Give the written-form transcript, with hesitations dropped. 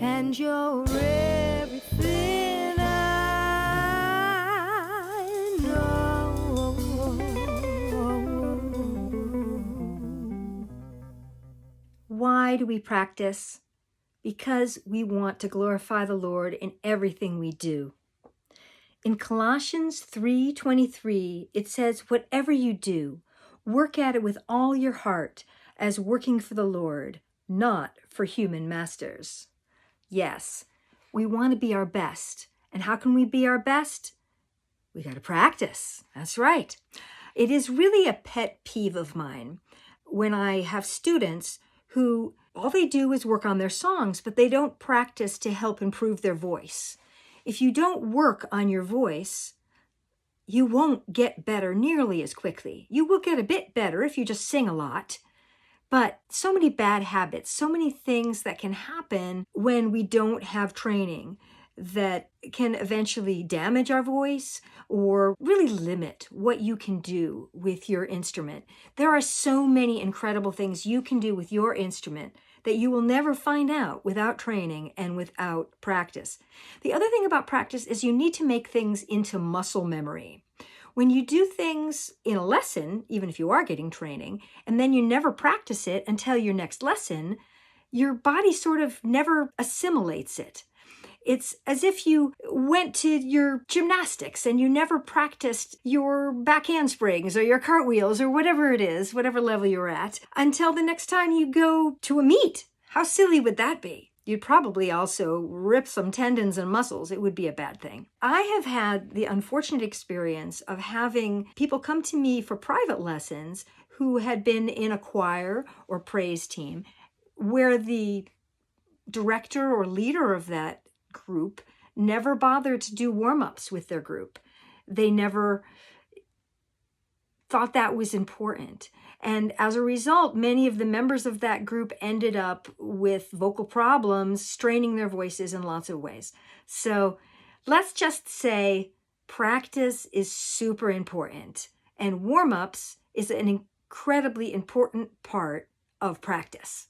and you're everything I know. Why do we practice? Because we want to glorify the Lord in everything we do. In Colossians 3:23, it says, "Whatever you do, work at it with all your heart, as working for the Lord, not for human masters." Yes, we want to be our best. And how can we be our best? We got to practice. That's right. It is really a pet peeve of mine when I have students who all they do is work on their songs, but they don't practice to help improve their voice. If you don't work on your voice, you won't get better nearly as quickly. You will get a bit better if you just sing a lot. But so many bad habits, so many things that can happen when we don't have training that can eventually damage our voice or really limit what you can do with your instrument. There are so many incredible things you can do with your instrument that you will never find out without training and without practice. The other thing about practice is you need to make things into muscle memory. When you do things in a lesson, even if you are getting training, and then you never practice it until your next lesson, your body sort of never assimilates it. It's as if you went to your gymnastics and you never practiced your back handsprings or your cartwheels or whatever it is, whatever level you're at, until the next time you go to a meet. How silly would that be? You'd probably also rip some tendons and muscles. It would be a bad thing. I have had the unfortunate experience of having people come to me for private lessons who had been in a choir or praise team where the director or leader of that group never bothered to do warm-ups with their group. They never thought that was important. And as a result, many of the members of that group ended up with vocal problems, straining their voices in lots of ways. So let's just say practice is super important, and warm-ups is an incredibly important part of practice.